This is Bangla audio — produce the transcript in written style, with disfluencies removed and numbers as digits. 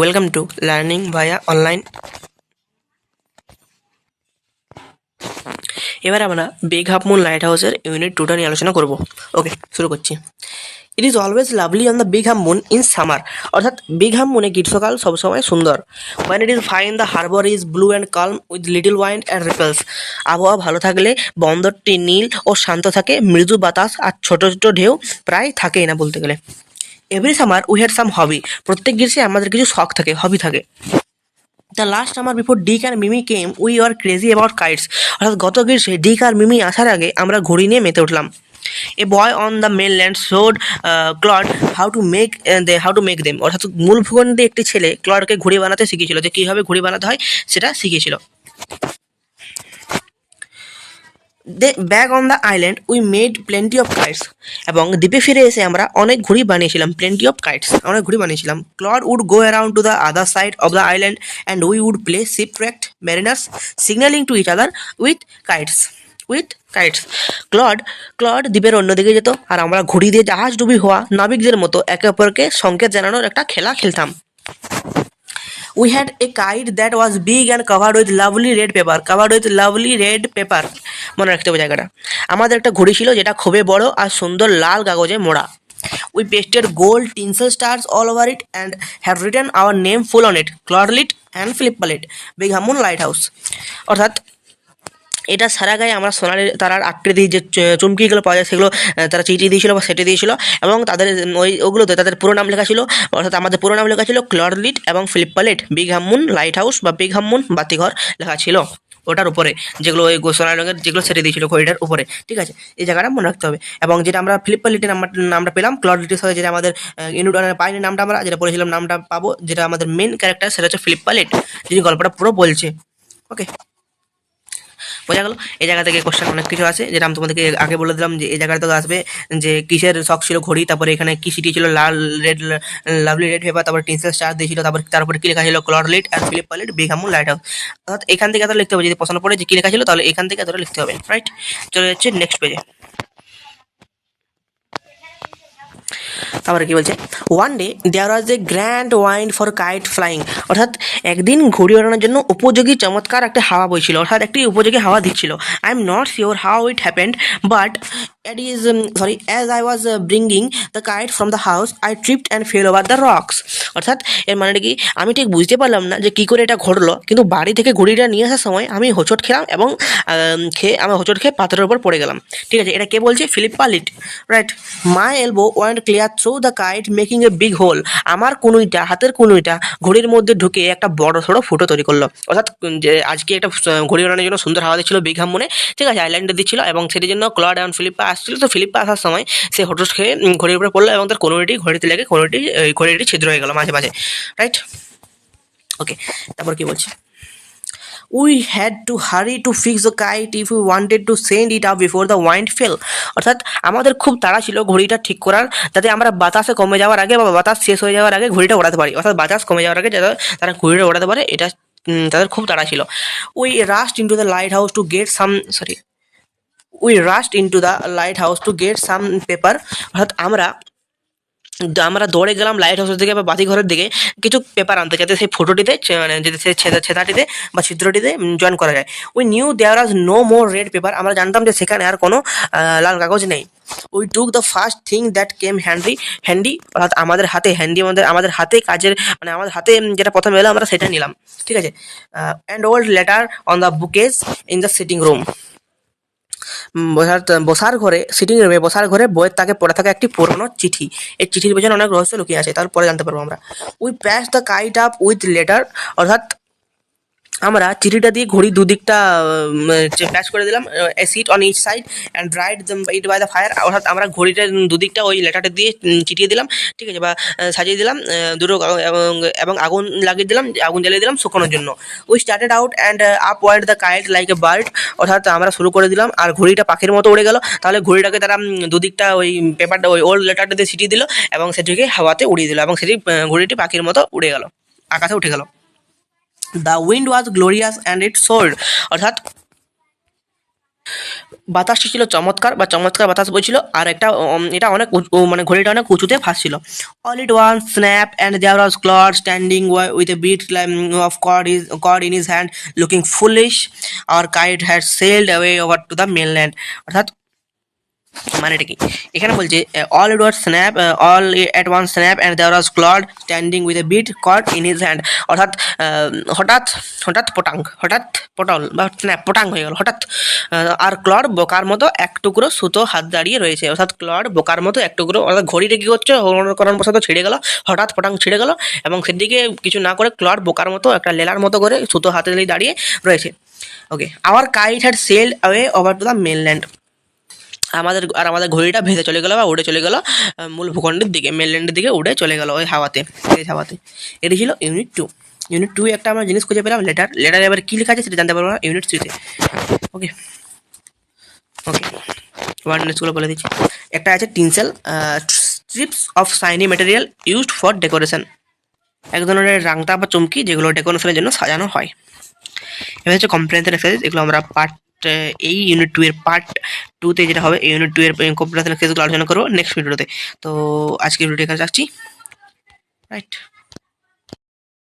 Welcome to Learning via Online. এবার আমরা বিগ হাফ মুন লাইট হাউসের ইউনিট 2টা নিয়ে আলোচনা করব। ওকে, শুরু করছি। It is always lovely on the big half moon in summer, অর্থাৎ বিগ হাফ মুনে গ্রীষ্মকাল সবসময় সুন্দর। When it is fine the harbour is blue and calm with little wind and ripples. আবহাওয়া ভালো থাকলে বন্দরটি নীল ও শান্ত থাকে, মৃদু বাতাস আর ছোট ছোট ঢেউ প্রায় থাকেই না বলতে গেলে। Every summer we had some hobby, প্রত্যেক গ্রীষ্মে আমাদের কিছু শখ থাকে, হবি থাকে। The last summer before Dick and Mimi came we are crazy about kites, অর্থাৎ গত গ্রীষ্মে ডিক আর মিমি আসার আগে আমরা ঘুড়ি নিয়ে মেতে উঠলাম। A boy on the mainland showed Claude how to make them, অর্থাৎ মূল ভূখণ্ডে একটি ছেলে ক্লডকে ঘুড়ি বানাতে শিখিয়েছিল, যে কীভাবে ঘুড়ি বানাতে হয় সেটা শিখিয়েছিল। Back on the island we made plenty of kites, এবং দ্বীপে ফিরে এসে আমরা অনেক ঘুড়ি বানিয়েছিলাম, প্লেন্টি অফ কাইটস, অনেক ঘুড়ি বানিয়েছিলাম। Claude would go around to the other side of the island and we would play shipwrecked mariners signalling to each other with kites. Claude দ্বীপের অন্যদিকে যেত আর আমরা ঘুড়ি দিয়ে জাহাজ ডুবি হওয়া নাবিকদের মতো একে অপরকে সংকেত জানানোর একটা খেলা খেলতাম। We had a kite that was big and covered with lovely red paper. মনে রাখতে হবে জায়গাটা। আমাদের একটা ঘড়ি ছিল যেটা খুবই বড় আর সুন্দর লাল কাগজে মোড়া। We pasted gold tinsel stars all over it and had written our name full on it, Claudelit and Philippalit, Big Hamun Lighthouse. অর্থাৎ এটা সারা গায়ে আমরা সোনালি তারার আকৃতি যে চুমকিগুলো পাওয়া যায় সেগুলো তারা চিঠি দিয়েছিল বা সেটে দিয়েছিল, এবং তাদের ওগুলোতে তাদের পুরো নাম লেখা ছিল, অর্থাৎ আমাদের পুরো নাম লেখা ছিল ক্লডলিট এবং ফিলিপ্পালেট, বিগ হামুন লাইট হাউস বা বিগ হামুন বাতিঘর লেখা ছিল ওটার উপরে, যেগুলো ওই সোনালি রঙের যেগুলো সেটে দিয়েছিল ঘড়িটার উপরে। ঠিক আছে, এই জায়গাটা মনে রাখতে হবে। এবং যেটা আমরা ফিলিপ্পালিটের নামটা পেলাম, ক্লডলিটের সাথে যেটা আমাদের ইউনিট পাইনি নামটা, আমরা যেটা বলেছিলাম নামটা পাবো, যেটা আমাদের মেন ক্যারেক্টার সেটা হচ্ছে ফিলিপ্পালেট, যিনি গল্পটা পুরো বলছে। ওকে, বোঝা গেল। এই জায়গা থেকে কোশ্চেন অনেক কিছু আছে, যেটা আমি তোমাদেরকে আগে বলে দিলাম যে এই জায়গাটা তো আসবে যে কিসের শখ ছিল ঘড়ি, তারপরে এখানে কি সিটি ছিল লাভলি রেড পেপার, তারপরে টিনসেল স্টার দিয়েছিল, তারপরে কি লেখা ছিল ক্লডলিট and ফিলিপ্পালিট big Hamun light house. অর্থাৎ এখান থেকে এতটা লিখতে হবে, যদি প্রশ্ন পড়ে যে কি লেখা ছিল তাহলে এখান থেকে এতটা লিখতে হবে। রাইট, চলে যাচ্ছে নেক্সট পেজে। তারপরে কি বলছে, one day there was a grand wind for kite flying, অর্থাৎ একদিন ঘুড়ি ওড়ানোর জন্য উপযোগী চমৎকার একটা হাওয়া বইছিল, অর্থাৎ একটি উপযোগী হাওয়া দিচ্ছিল। I am not sure how it happened, but as I was bringing the kite from the house, I tripped and fell over the rocks. অর্থাৎ এর মানে কি আমি ঠিক বুঝতে পারলাম না যে কী করে এটা ঘটলো, কিন্তু বাড়ি থেকে ঘুড়িটা নিয়ে আসার সময় আমি হোঁচট খেলাম এবং হোঁচট খেয়ে পাথরের উপর পড়ে গেলাম। ঠিক আছে, এটা কে বলছে? ফিলিপ্পালিট। Right, my elbow went clear through the kite making a big hole, আমার কনুইটা, হাতের কনুইটা ঘড়ির মধ্যে ঢুকে একটা বড় সড়ো ফুটো তৈরি করলো। অর্থাৎ যে আজকে একটা ঘড়ি ওড়ানোর জন্য সুন্দর হাওয়া দিচ্ছিল বিগ হামুনে, ঠিক আছে, আইল্যান্ডে দিচ্ছিল, এবং সেটির জন্য ক্লড এবং ফিলিপ্পা আসছিল। তো ফিলিপ্পা আসার সময় সে হোঁচট খেয়ে ঘড়ির উপরে পড়লো এবং তার কনুইটি ঘড়িতে লেগে ঘড়িটি ছিদ্র হয়ে গেল মাঝে মাঝে। রাইট, ওকে, তারপর কি বলছে, we had to hurry to fix the kite if you wanted to send it up before the wind fell, অর্থাৎ আমাদের খুব তাড়া ছিল ঘড়িটা ঠিক করার, যাতে আমরা বাতাসে কমে যাওয়ার আগে বা বাতাস শেষ হয়ে যাওয়ার আগে ঘড়িটা ওড়াতে পারি, অর্থাৎ বাতাস কমে যাওয়ার আগে যাতে তারা ঘড়িটা ওড়াতে পারে, এটা তাদের খুব তাড়া ছিল। We রাশড into the light house to get some paper, অর্থাৎ আমরা দৌড়ে গেলাম লাইট হাউসের দিকে বা বাতি ঘরের দিকে কিছু পেপার আনতে, যাতে সেই ফটোটিতে মানে যদি সেই ছেদাটিতে বা ছিদ্রটিতে জয়েন করা যায়। We knew there was no more red paper, আমরা জানতাম যে সেখানে আর কোনো লাল কাগজ নেই। We took the first thing that came handy, অর্থাৎ আমাদের হাতে কাজের, মানে আমাদের হাতে যেটা প্রথমে এলো আমরা সেটা নিলাম। ঠিক আছে, and old letter on the bookcase in the sitting room, sitting রুমে বসার ঘরে বইয়ের তাকে পড়ে থাকা একটি পুরনো চিঠি, এই চিঠির পেছনে অনেক রহস্য লুকিয়ে আছে, তারপরে জানতে পারবো আমরা। We patch the kite up with letter, অর্থাৎ আমরা চিঠিটা দিয়ে ঘড়ি দুদিকটা প্যাচ করে দিলাম, sheet on each side and dried it by the fire, অর্থাৎ আমরা ঘড়িটা দুদিকটা ওই লেটারটা দিয়ে চিটিয়ে দিলাম, ঠিক আছে, বা সাজিয়ে দিলাম দুটো, এবং আগুন জ্বালিয়ে দিলাম শুকানোর জন্য। We started out and upward the kite like a bird, অর্থাৎ আমরা শুরু করে দিলাম আর ঘড়িটা পাখির মতো উড়ে গেল। তাহলে ঘড়িটাকে তারা দুদিকটা ওই পেপারটা ওই ওল্ড লেটারটা দিয়ে ছিটিয়ে দিল এবং সেটিকে হাওয়াতে উড়িয়ে দিল, এবং ঘড়িটি পাখির মতো উড়ে গেল, আকাশে উঠে গেল। The wind was glorious and it sold, অর্থাৎ বাতাসটি ছিল চমৎকার বা চমৎকার বাতাস বইছিল, আর একটা এটা অনেক মানে ঘড়িটা অনেক উঁচুতে ভাসছিল। All it one snap and there was Claude standing with a bit of cord in his hand looking foolish. Our kite had sailed away over to the mainland. অর্থাৎ মানে এটা কি, এখানে বলছে all it was snap, all at one snap and there was Claude standing with a bit cord in his hand. অর্থাৎ হঠাৎ হঠাৎ পটাং, হঠাৎ পটল বা স্ন্যাপ পটাং হয়ে গেল হঠাৎ। আর ক্লড বোকার মতো এক টুকরো সুতো হাত দাঁড়িয়ে রয়েছে। অর্থাৎ ক্লড বোকার মতো এক টুকরো, অর্থাৎ ঘড়িটা কী করছে, কারণবশত ছিঁড়ে গেল, হঠাৎ পটাং ছিঁড়ে গেল, এবং সেদিকে কিছু না করে ক্লড বোকার মতো একটা লেলার মতো করে সুতো হাতে দাঁড়িয়ে রয়েছে। Okay, our kite had sailed away over to the mainland. আমাদের ঘড়িটা ভেসে চলে গেল বা উড়ে চলে গেল মূল ভূখণ্ডের দিকে, মেনল্যান্ডের দিকে উড়ে চলে গেল ওই হাওয়াতে, তেজ হাওয়াতে। এটি ছিল ইউনিট 2। ইউনিট 2 একটা আমরা জিনিস খুঁজে পেলাম, লেটার। লেটার এবার কী লেখা আছে সেটা জানতে পারবো না ইউনিট 3-তে। ওকে ওকে, ওয়ান জিনিসগুলো বলে দিচ্ছি। একটা আছে tinsel, strips of shiny material used for decoration. এক ধরনের রাংতা বা চুমকি যেগুলো ডেকোরেশনের জন্য সাজানো হয়। এবার হচ্ছে কম্প্রিহেনশন এক্সারসাইজ, এগুলো আমরা এই ইউনিট 2 এর পার্ট 2-তে যেটা হবে, এই ইউনিট 2 এর কম্প্রিহেনশন এক্সারসাইজগুলো আলোচনা করবো নেক্সট ভিডিওতে। তো আজকের ভিডিও এখানে রাখছি, রাইট।